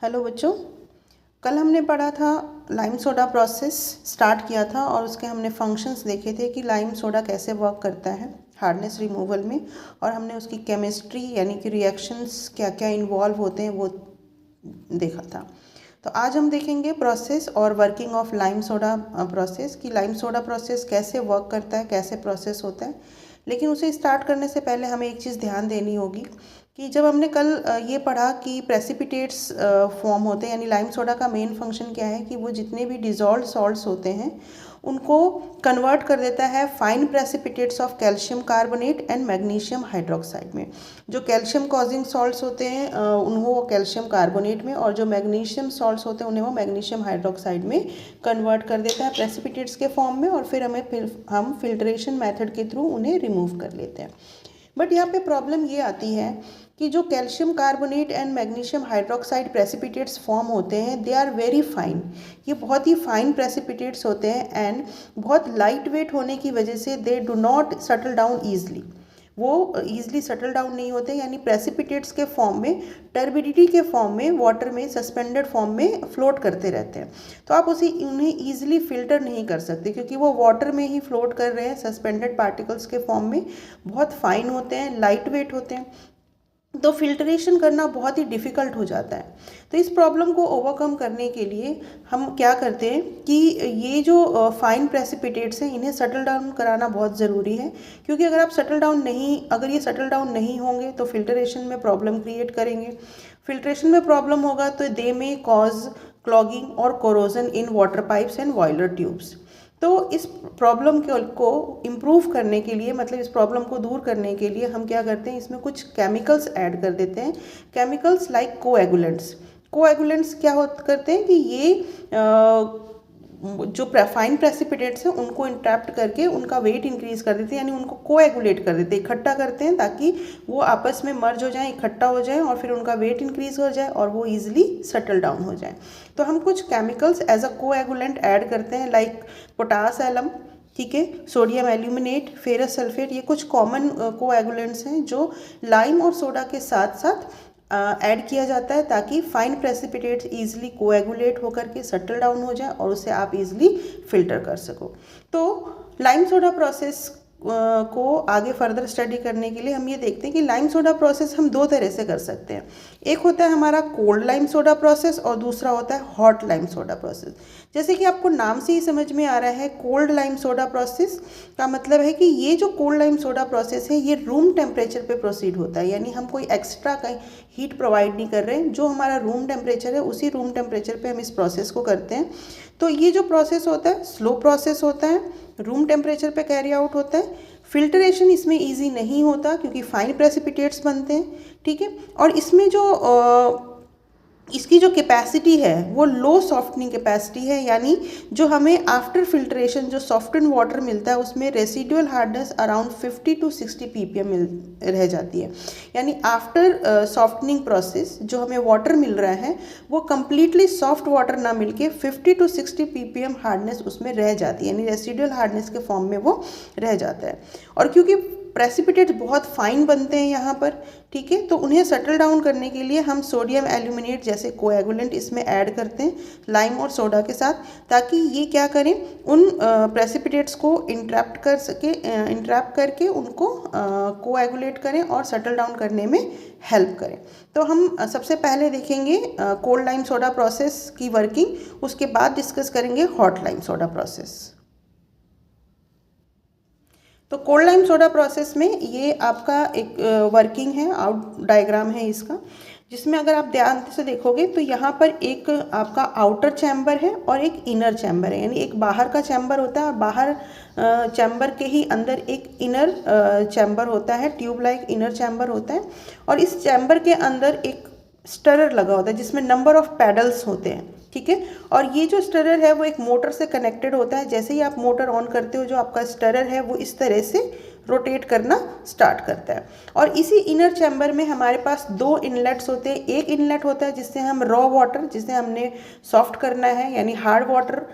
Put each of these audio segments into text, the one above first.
Hello बच्चों, कल हमने पढ़ा था लाइम सोडा प्रोसेस स्टार्ट किया था और उसके हमने फंक्शंस देखे थे कि लाइम सोडा कैसे वर्क करता है हार्डनेस रिमूवल में। और हमने उसकी केमिस्ट्री यानी कि रिएक्शंस क्या क्या इन्वॉल्व होते हैं वो देखा था। तो आज हम देखेंगे प्रोसेस और working of lime soda process कि लाइम सोडा प्रोसेस कैसे वर्क करता है, कैसे प्रोसेस होता है। लेकिन उसे स्टार्ट करने से पहले हमें एक चीज़ ध्यान देनी होगी कि जब हमने कल ये पढ़ा कि प्रेसिपिटेट्स फॉर्म होते हैं, यानी लाइम सोडा का मेन फंक्शन क्या है कि वो जितने भी डिजॉल्व सॉल्ट्स होते हैं उनको कन्वर्ट कर देता है fine precipitates of calcium carbonate and magnesium hydroxide में। जो कैल्शियम कॉजिंग सॉल्ट्स होते हैं उनको वो कैल्शियम कार्बोनेट में, और जो मैग्नीशियम सॉल्ट्स होते हैं उन्हें वो मैग्नीशियम हाइड्रोक्साइड में कन्वर्ट कर देता है प्रेसिपिटेट्स के फॉर्म में, और फिर हम फिल्ट्रेशन मेथड के थ्रू उन्हें रिमूव कर लेते हैं। बट यहाँ पे प्रॉब्लम ये आती है कि जो calcium carbonate and magnesium hydroxide precipitates form होते हैं दे आर वेरी फाइन। ये बहुत ही फाइन प्रेसिपिटेट्स होते हैं एंड बहुत लाइट वेट होने की वजह से they do not settle down easily. वो ईजिली सेटल डाउन नहीं होते, यानी प्रेसिपिटेट्स के फॉर्म में, टर्बिडिटी के फॉर्म में, वाटर में सस्पेंडेड फॉर्म में फ्लोट करते रहते हैं। तो आप उन्हें ईजिली फिल्टर नहीं कर सकते क्योंकि वो वाटर में ही फ्लोट कर रहे हैं सस्पेंडेड पार्टिकल्स के फॉर्म में, बहुत फाइन होते हैं, लाइट वेट होते हैं, तो फिल्ट्रेशन करना बहुत ही डिफ़िकल्ट हो जाता है। तो इस प्रॉब्लम को ओवरकम करने के लिए हम क्या करते हैं कि ये जो फाइन प्रेसिपिटेट्स हैं इन्हें सेटल डाउन कराना बहुत ज़रूरी है, क्योंकि अगर ये सेटल डाउन नहीं होंगे तो फिल्ट्रेशन में प्रॉब्लम क्रिएट करेंगे। फिल्ट्रेशन में प्रॉब्लम होगा तो दे में कॉज क्लॉगिंग और corrosion in water pipes and boiler tubes. तो इस प्रॉब्लम को इम्प्रूव करने के लिए, मतलब इस प्रॉब्लम को दूर करने के लिए हम क्या करते हैं, इसमें कुछ केमिकल्स ऐड कर देते हैं। केमिकल्स लाइक कोएगुलेंट्स क्या करते हैं कि ये जो फाइन प्रेसिपिटेट्स हैं उनको इंट्रैप्ट करके उनका वेट इंक्रीज कर देते हैं, यानी उनको कोएगुलेट कर देते हैं, इकट्ठा करते हैं ताकि वो आपस में मर्ज हो जाएं, इकट्ठा हो जाएं और फिर उनका वेट इंक्रीज हो जाए और वो ईजिली सेटल डाउन हो जाए। तो हम कुछ chemicals as a coagulant add करते हैं, लाइक पोटास एलम, ठीक है, सोडियम एल्यूमिनेट, फेरस सल्फेट। ये कुछ कॉमन कोएगुलेंट्स हैं जो लाइम और सोडा के साथ साथ ऐड किया जाता है ताकि फाइन प्रेसिपिटेट्स ईजिली कोएगुलेट होकर के सेटल डाउन हो जाए और उसे आप ईजिली फिल्टर कर सको। तो लाइम सोडा प्रोसेस को आगे फर्दर स्टडी करने के लिए हम ये देखते हैं कि लाइम सोडा प्रोसेस हम दो तरह से कर सकते हैं। एक होता है हमारा कोल्ड लाइम सोडा प्रोसेस और दूसरा होता है हॉट लाइम सोडा प्रोसेस। जैसे कि आपको नाम से ही समझ में आ रहा है, कोल्ड लाइम सोडा प्रोसेस का मतलब है कि ये जो कोल्ड लाइम सोडा प्रोसेस है ये रूम टेम्परेचर पे प्रोसीड होता है, यानी हम कोई एक्स्ट्रा कहीं हीट प्रोवाइड नहीं कर रहे हैं, जो हमारा रूम टेम्परेचर है उसी रूम टेम्परेचर पे हम इस प्रोसेस को करते हैं। तो ये जो प्रोसेस होता है स्लो प्रोसेस होता है, रूम टेम्परेचर पे कैरी आउट होता है। फिल्ट्रेशन इसमें इजी नहीं होता क्योंकि फाइन प्रेसिपिटेट्स बनते हैं, ठीक है। और इसमें जो इसकी जो कैपेसिटी है वो लो सॉफ्टनिंग कैपेसिटी है, यानी जो हमें आफ्टर फिल्ट्रेशन जो सॉफ्टन वाटर मिलता है उसमें residual hardness around 50 to 60 ppm रह जाती है। यानी आफ्टर सॉफ्टनिंग प्रोसेस जो हमें वाटर मिल रहा है वो कम्प्लीटली सॉफ्ट वाटर ना मिलके 50 to 60 ppm हार्डनेस उसमें रह जाती है, यानी रेसिडुअल हार्डनेस के फॉर्म में वो रह जाता है। और क्योंकि प्रेसिपिटेट्स बहुत फाइन बनते हैं यहाँ पर, ठीक है, तो उन्हें सेटल डाउन करने के लिए हम सोडियम एल्यूमिनेट जैसे कोएगुलेंट इसमें ऐड करते हैं लाइम और सोडा के साथ, ताकि ये क्या करें, उन प्रेसिपिटेट्स को इंट्रैप करके उनको कोएगुलेट करें और सेटल डाउन करने में हेल्प करें। तो हम सबसे पहले देखेंगे कोल्ड लाइम सोडा प्रोसेस की वर्किंग, उसके बाद डिस्कस करेंगे हॉट लाइम सोडा प्रोसेस। तो कोल्ड लाइम सोडा प्रोसेस में ये आपका एक वर्किंग है, आउट डायग्राम है इसका, जिसमें अगर आप ध्यान से देखोगे तो यहाँ पर एक आपका आउटर चैम्बर है और एक इनर चैम्बर है, यानी एक बाहर का चैम्बर होता है और बाहर चैम्बर के ही अंदर एक इनर चैम्बर होता है, ट्यूब लाइक इनर चैम्बर होता है। और इस चैम्बर के अंदर एक स्टरर लगा होता है जिसमें नंबर ऑफ पैडल्स होते हैं, ठीक है। और ये जो स्टरर है वो एक मोटर से कनेक्टेड होता है। जैसे ही आप मोटर ऑन करते हो जो आपका स्टरर है वो इस तरह से रोटेट करना स्टार्ट करता है। और इसी इनर चैम्बर में हमारे पास दो इनलेट्स होते हैं। एक इनलेट होता है जिससे हम रॉ वाटर, जिसे हमने सॉफ्ट करना है यानी हार्ड वाटर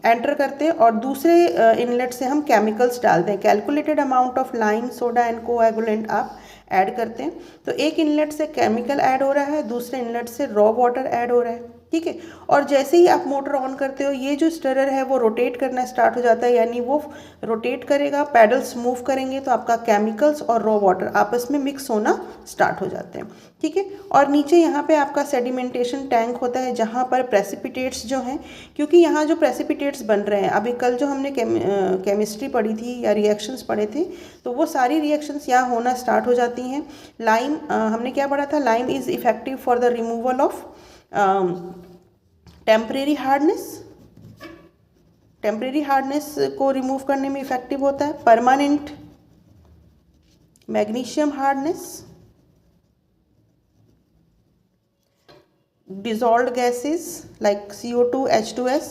एंटर करते हैं, और दूसरे इनलेट से हम केमिकल्स डालते हैं। Calculated amount of lime soda and coagulant आप ऐड करते हैं। तो एक इनलेट से केमिकल ऐड हो रहा है, दूसरे इनलेट से रॉ वाटर ऐड हो रहा है, ठीक है। और जैसे ही आप मोटर ऑन करते हो ये जो स्टरर है वो रोटेट करना स्टार्ट हो जाता है, यानी वो रोटेट करेगा, पैडल्स मूव करेंगे तो आपका केमिकल्स और रॉ वाटर आपस में मिक्स होना स्टार्ट हो जाते हैं, ठीक है। और नीचे यहाँ पे आपका सेडिमेंटेशन टैंक होता है जहाँ पर प्रेसिपिटेट्स जो हैं, क्योंकि यहाँ जो प्रेसिपिटेट्स बन रहे हैं, अभी कल जो हमने केमिस्ट्री पढ़ी थी या रिएक्शंस पढ़े थे, तो वो सारी रिएक्शंस यहाँ होना स्टार्ट हो जाती हैं। लाइम, हमने क्या पढ़ा था, lime is effective for the removal of temporary hardness को रिमूव करने में इफेक्टिव होता है। Permanent magnesium hardness, dissolved gases like CO2, H2S,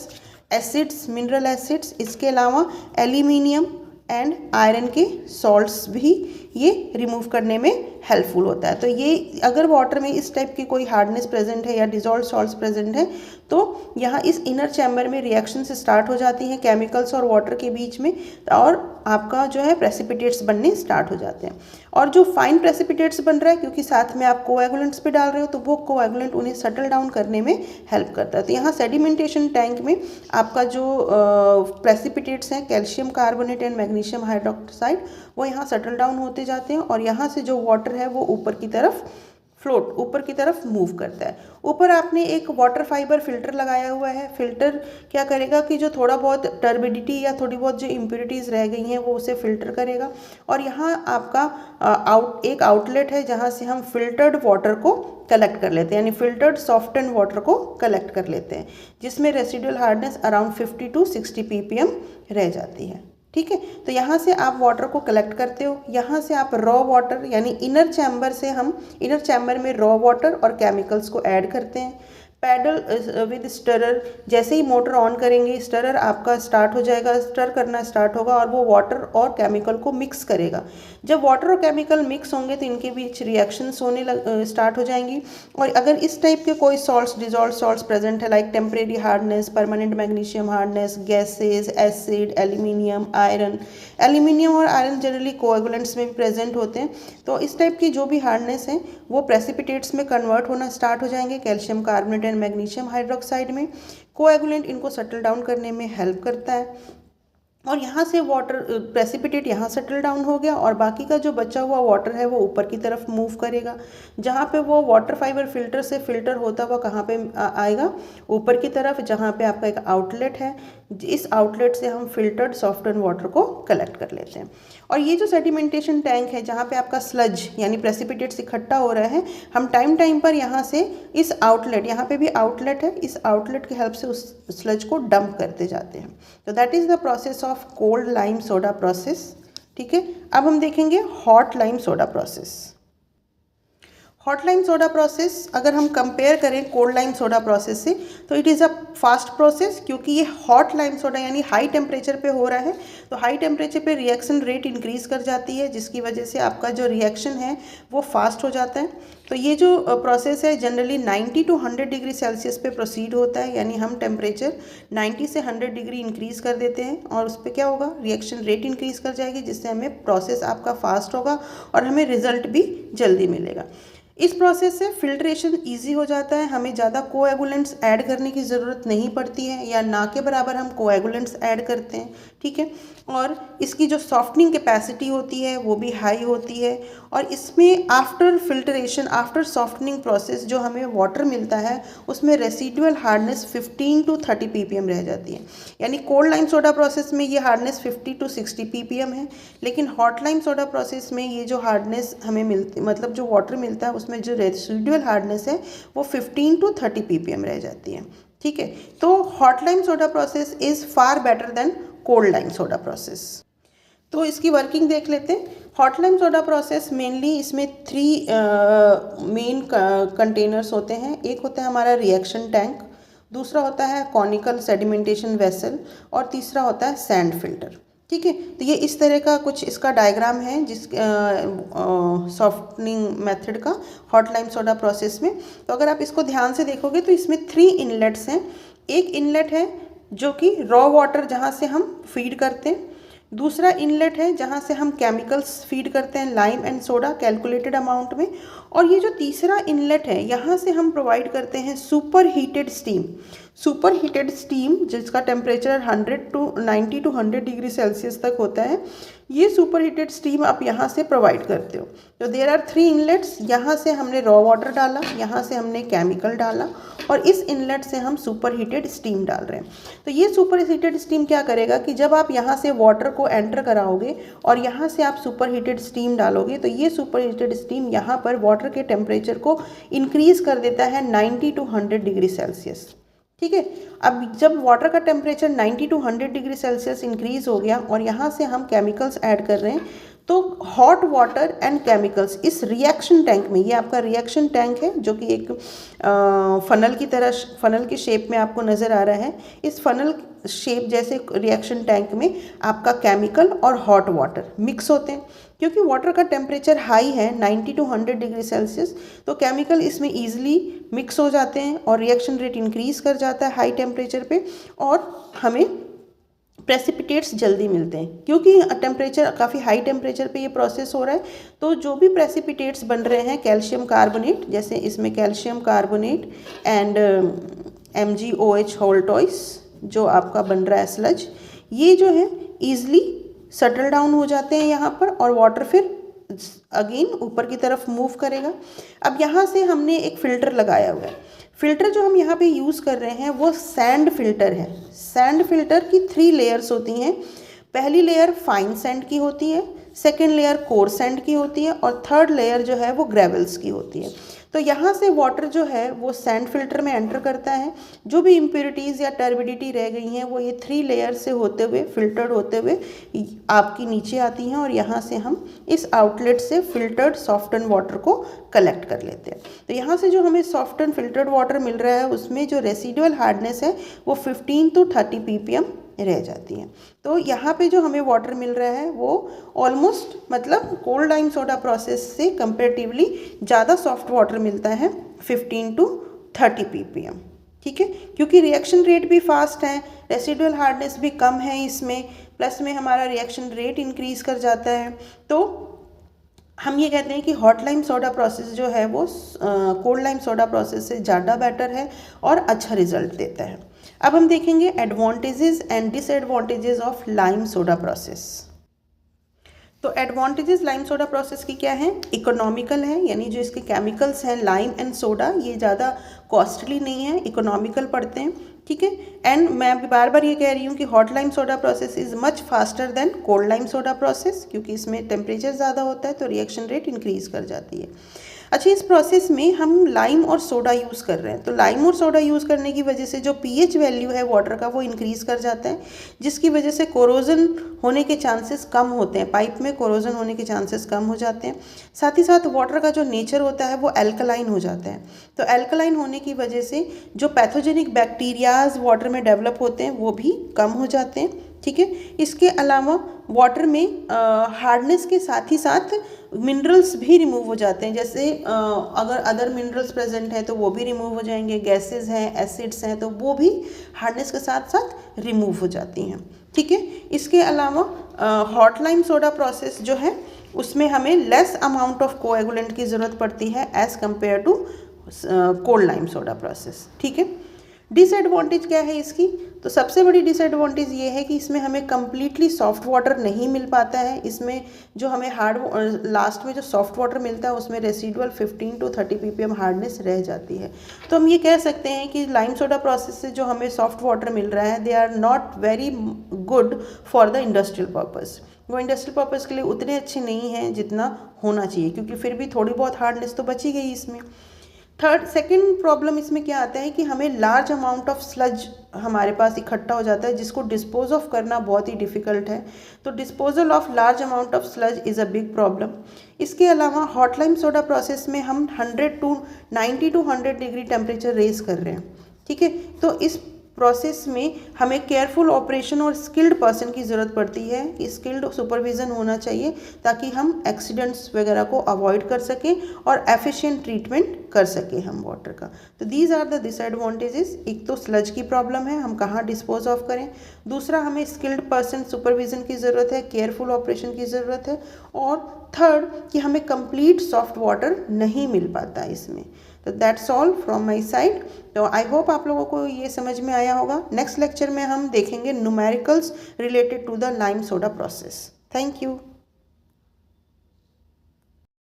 acids, mineral acids, इसके अलावा एल्यूमिनियम एंड आयरन के सॉल्ट्स भी ये रिमूव करने में हेल्पफुल होता है। तो ये अगर वाटर में इस टाइप की कोई हार्डनेस प्रेजेंट है या डिजॉल्व सॉल्ट्स प्रेजेंट है तो यहाँ इस इनर चैम्बर में रिएक्शंस स्टार्ट हो जाती हैं केमिकल्स और वाटर के बीच में, और आपका जो है प्रेसिपिटेट्स बनने स्टार्ट हो जाते हैं। और जो फाइन प्रेसिपिटेट्स बन रहा है, क्योंकि साथ में आप कोएगुलेंट्स भी डाल रहे हो, तो वो कोएगुलेंट उन्हें सेटल डाउन करने में हेल्प करता है। तो यहाँ सेडिमेंटेशन टैंक में आपका जो प्रेसिपिटेट्स हैं, calcium carbonate and magnesium hydroxide, वो यहाँ सेटल डाउन होते जाते हैं और यहाँ से जो वाटर है वो ऊपर की तरफ मूव करता है। ऊपर आपने एक वाटर फाइबर फिल्टर लगाया हुआ है। फिल्टर क्या करेगा कि जो थोड़ा बहुत टर्बिडिटी या थोड़ी बहुत जो इम्प्योरिटीज़ रह गई हैं वो उसे फिल्टर करेगा। और यहाँ आपका एक आउटलेट है जहाँ से हम फिल्टर्ड वाटर को कलेक्ट कर लेते हैं, यानी फिल्टर्ड सॉफ्टन वाटर को कलेक्ट कर लेते हैं, जिसमें residual hardness around 50 to 60 ppm रह जाती है, ठीक है। तो यहाँ से आप वाटर को कलेक्ट करते हो, यहाँ से आप रॉ वाटर यानी इनर चैम्बर में रॉ वाटर और केमिकल्स को ऐड करते हैं। पैडल विद स्टरर, जैसे ही मोटर ऑन करेंगे स्टरर आपका स्टार्ट हो जाएगा, स्टर करना स्टार्ट होगा और वो वाटर और केमिकल को मिक्स करेगा। जब वाटर और केमिकल मिक्स होंगे तो इनके बीच रिएक्शंस होने स्टार्ट हो जाएंगी। और अगर इस टाइप के कोई सॉल्ट्स, डिजॉल्व सॉल्ट्स प्रेजेंट है like temporary hardness, permanent magnesium hardness, gases, acid, aluminium, iron, aluminium और आयरन जनरली कोएगुलेंट्स में भी प्रेजेंट होते हैं, तो इस टाइप की जो भी हार्डनेस है वो प्रेसिपिटेट्स में कन्वर्ट होना स्टार्ट हो जाएंगे, calcium carbonate and magnesium hydroxide में। कोएगुलेंट इनको सेटल डाउन करने में हेल्प करता है और यहाँ से वाटर प्रेसिपिटेट यहाँ सेटल डाउन हो गया और बाकी का जो बचा हुआ वाटर है वो ऊपर की तरफ मूव करेगा, जहाँ पे वो वाटर फाइबर फिल्टर से फिल्टर होता हुआ कहाँ पे आएगा, ऊपर की तरफ, जहाँ पे आपका एक आउटलेट है। इस आउटलेट से हम फिल्टर्ड सॉफ्टन वाटर को कलेक्ट कर लेते हैं। और ये जो सेडिमेंटेशन टैंक है जहाँ पे आपका स्लज यानी प्रेसिपिटेट्स इकट्ठा हो रहा है, हम टाइम पर यहाँ से इस आउटलेट, यहाँ पे भी आउटलेट है, इस आउटलेट की हेल्प से उस स्लज को डंप करते जाते हैं। तो that is the process of cold lime soda process, ठीक है। अब हम देखेंगे hot lime soda process. Hot lime soda process अगर हम कंपेयर करें कोल्ड लाइम सोडा प्रोसेस से तो it is a fast process, क्योंकि ये हॉट लाइम सोडा यानी हाई टेम्परेचर पे हो रहा है, तो हाई टेम्परेचर पे रिएक्शन रेट इंक्रीज़ कर जाती है, जिसकी वजह से आपका जो रिएक्शन है वो फास्ट हो जाता है। तो ये जो प्रोसेस है जनरली 90 to 100 डिग्री सेल्सियस पे प्रोसीड होता है, यानी हम टेम्परेचर 90 से 100 डिग्री इंक्रीज़ कर देते हैं और उस पर क्या होगा, रिएक्शन रेट इंक्रीज़ कर जाएगी, जिससे हमें प्रोसेस आपका फास्ट होगा और हमें रिजल्ट भी जल्दी मिलेगा। इस प्रोसेस से फिल्ट्रेशन इजी हो जाता है, हमें ज़्यादा कोएगुलेंट्स ऐड करने की ज़रूरत नहीं पड़ती है या ना के बराबर हम कोएगुलेंट्स ऐड करते हैं, ठीक है। और इसकी जो सॉफ्टनिंग कैपेसिटी होती है वो भी हाई होती है और इसमें after filtration, after softening process जो हमें वाटर मिलता है उसमें रेसिडुअल हार्डनेस 15 to 30 ppm रह जाती है। यानी कोल्ड लाइम सोडा प्रोसेस में ये हार्डनेस 50 to 60 ppm है, लेकिन हॉट लाइम सोडा प्रोसेस में ये जो हार्डनेस हमें मिलती, मतलब जो वाटर मिलता है उसमें जो रेसिडुअल हार्डनेस है वो 15 to 30 ppm रह जाती है, ठीक है। तो hot lime soda process is far better than cold lime soda process. तो इसकी वर्किंग देख लेते हैं। Hot lime soda process mainly इसमें 3 मेन कंटेनर्स होते हैं। एक होता है हमारा रिएक्शन टैंक, दूसरा होता है कॉनिकल सेडिमेंटेशन वेसल और तीसरा होता है सैंड फिल्टर, ठीक है। तो ये इस तरह का कुछ इसका डायग्राम है जिस सॉफ्टनिंग मेथड का हॉट लाइम सोडा प्रोसेस में। तो अगर आप इसको ध्यान से देखोगे तो इसमें 3 इनलेट्स हैं। एक इनलेट है जो कि रॉ वाटर जहाँ से हम फीड करते हैं, दूसरा इनलेट है जहाँ से हम केमिकल्स फीड करते हैं, lime and soda calculated amount में। और ये जो तीसरा इनलेट है यहाँ से हम प्रोवाइड करते हैं super heated steam. Super heated steam जिसका टेम्परेचर 90 to 100 डिग्री सेल्सियस तक होता है, ये सुपर हीटेड स्टीम आप यहाँ से प्रोवाइड करते हो। तो देयर आर 3 इनलेट्स, यहाँ से हमने रॉ वाटर डाला, यहाँ से हमने केमिकल डाला और इस इनलेट से हम सुपर हीटेड स्टीम डाल रहे हैं। तो ये सुपर हीटेड स्टीम क्या करेगा कि जब आप यहाँ से वाटर को एंटर कराओगे और यहाँ से आप सुपर हीटेड स्टीम डालोगे तो ये सुपर हीटेड स्टीम यहाँ पर वाटर के टेम्परेचर को इंक्रीज़ कर देता है 90 to 100 डिग्री सेल्सियस। ठीक है, अब जब वाटर का temperature 90 to 100 degree Celsius increase हो गया और यहाँ से हम केमिकल्स ऐड कर रहे हैं, तो हॉट वाटर एंड केमिकल्स इस रिएक्शन टैंक में, ये आपका रिएक्शन टैंक है जो कि एक फनल की तरह, फनल के शेप में आपको नज़र आ रहा है। इस फनल शेप जैसे रिएक्शन टैंक में आपका केमिकल और हॉट वाटर मिक्स होते हैं। क्योंकि वाटर का टेम्परेचर हाई है 90 to 100 डिग्री सेल्सियस, तो केमिकल इसमें ईजिली मिक्स हो जाते हैं और रिएक्शन रेट इंक्रीज़ कर जाता है हाई टेम्परेचर पे और हमें प्रेसिपिटेट्स जल्दी मिलते हैं। क्योंकि टेम्परेचर काफ़ी हाई टेम्परेचर पे ये प्रोसेस हो रहा है, तो जो भी प्रेसिपिटेट्स बन रहे हैं कैल्शियम कार्बोनेट, जैसे इसमें कैल्शियम कार्बोनेट एंड MgOH होल्टॉइस जो आपका बन रहा है स्लज, ये जो है ईजिली सेटल डाउन हो जाते हैं यहाँ पर और वाटर फिर अगेन ऊपर की तरफ मूव करेगा। अब यहाँ से हमने एक फ़िल्टर लगाया हुआ है। फ़िल्टर जो हम यहाँ पे यूज़ कर रहे हैं वो सैंड फिल्टर है। सैंड फिल्टर की 3 लेयर्स होती हैं। पहली लेयर फाइन सैंड की होती है, सेकेंड लेयर कोर सैंड की होती है और थर्ड लेयर जो है वो ग्रेवल्स की होती है। तो यहाँ से वाटर जो है वो सैंड फिल्टर में एंटर करता है। जो भी इम्प्योरिटीज़ या टर्बिडिटी रह गई हैं वो ये 3 लेयर से होते हुए, फिल्टर्ड होते हुए आपकी नीचे आती हैं और यहाँ से हम इस आउटलेट से फिल्टर्ड सॉफ्टन वाटर को कलेक्ट कर लेते हैं। तो यहाँ से जो हमें सॉफ्टन फिल्टर्ड वाटर मिल रहा है उसमें जो रेसिडुअल हार्डनेस है वो 15 to 30 ppm रह जाती हैं। तो यहाँ पे जो हमें वाटर मिल रहा है वो ऑलमोस्ट मतलब कोल्ड लाइम सोडा प्रोसेस से कंपेरेटिवली ज़्यादा सॉफ्ट वाटर मिलता है 15 to 30 ppm। ठीक है, क्योंकि रिएक्शन रेट भी फास्ट है, रेसिडुअल हार्डनेस भी कम है इसमें, प्लस में हमारा रिएक्शन रेट इंक्रीज़ कर जाता है। तो हम ये कहते हैं कि हॉट लाइम सोडा प्रोसेस जो है वो कोल्ड लाइम सोडा प्रोसेस से ज़्यादा बेटर है और अच्छा रिजल्ट देता है। अब हम देखेंगे advantages and disadvantages of lime soda process. तो एडवांटेजेस लाइम सोडा प्रोसेस की क्या है? इकोनॉमिकल है, यानी जो इसके केमिकल्स हैं लाइम एंड सोडा ये ज़्यादा कॉस्टली नहीं है, इकोनॉमिकल पड़ते हैं। ठीक है, एंड मैं अभी बार बार ये कह रही हूँ कि hot lime soda process is much faster than cold lime soda process, क्योंकि इसमें टेम्परेचर ज़्यादा होता है तो रिएक्शन रेट इंक्रीज़ कर जाती है। अच्छा, इस प्रोसेस में हम लाइम और सोडा यूज़ कर रहे हैं, तो लाइम और सोडा यूज़ करने की वजह से जो pH वैल्यू है वाटर का वो इंक्रीज़ कर जाता है, जिसकी वजह से कोरोजन होने के चांसेस कम होते हैं, पाइप में कोरोजन होने के चांसेस कम हो जाते हैं। साथ ही साथ वाटर का जो नेचर होता है वो एल्कलाइन हो जाता है, तो एल्कलाइन होने की वजह से जो पैथोजेनिक बैक्टीरियाज वाटर में डेवलप होते हैं वो भी कम हो जाते हैं। ठीक है, इसके अलावा वाटर में हार्डनेस के साथ ही साथ मिनरल्स भी रिमूव हो जाते हैं, जैसे अगर अदर मिनरल्स प्रेजेंट हैं तो वो भी रिमूव हो जाएंगे, गैसेस हैं, एसिड्स हैं, तो वो भी हार्डनेस के साथ साथ रिमूव हो जाती हैं। ठीक है, इसके अलावा हॉट लाइम सोडा प्रोसेस जो है उसमें हमें लेस अमाउंट ऑफ कोएगुलेंट की ज़रूरत पड़ती है as compare to cold lime soda process. ठीक है, डिसएडवांटेज क्या है इसकी? तो सबसे बड़ी डिसएडवांटेज ये है कि इसमें हमें कम्प्लीटली सॉफ्ट वाटर नहीं मिल पाता है। इसमें जो हमें लास्ट में जो सॉफ्ट वाटर मिलता है उसमें रेसिडुअल 15 to 30 ppm हार्डनेस रह जाती है। तो हम ये कह सकते हैं कि लाइम सोडा प्रोसेस से जो हमें सॉफ्ट वाटर मिल रहा है they are not very good for the industrial purpose. वो इंडस्ट्रियल पर्पज़ के लिए उतने अच्छे नहीं हैं जितना होना चाहिए, क्योंकि फिर भी थोड़ी बहुत हार्डनेस तो बची गई इसमें। सेकेंड प्रॉब्लम इसमें क्या आता है कि हमें लार्ज अमाउंट ऑफ स्लज हमारे पास इकट्ठा हो जाता है जिसको डिस्पोज ऑफ करना बहुत ही डिफ़िकल्ट है, तो disposal of large amount of sludge is a big problem. इसके अलावा हॉट लाइम सोडा प्रोसेस में हम 90 to 100 डिग्री टेम्परेचर रेज कर रहे हैं। ठीक है, तो इस प्रोसेस में हमें केयरफुल ऑपरेशन और स्किल्ड पर्सन की ज़रूरत पड़ती है कि स्किल्ड सुपरविज़न होना चाहिए ताकि हम एक्सीडेंट्स वगैरह को अवॉइड कर सकें और एफिशिएंट ट्रीटमेंट कर सकें हम वाटर का। तो दीज आर द डिसएडवांटेजेस। एक तो स्लज की प्रॉब्लम है, हम कहाँ डिस्पोज ऑफ करें। दूसरा, हमें स्किल्ड पर्सन सुपरविज़न की ज़रूरत है, केयरफुल ऑपरेशन की ज़रूरत है। और थर्ड, कि हमें कंप्लीट सॉफ्ट वाटर नहीं मिल पाता इसमें। तो that's all from my side. तो आई होप आप लोगों को ये समझ में आया होगा। नेक्स्ट लेक्चर में हम देखेंगे numericals related to the lime soda process. Thank you.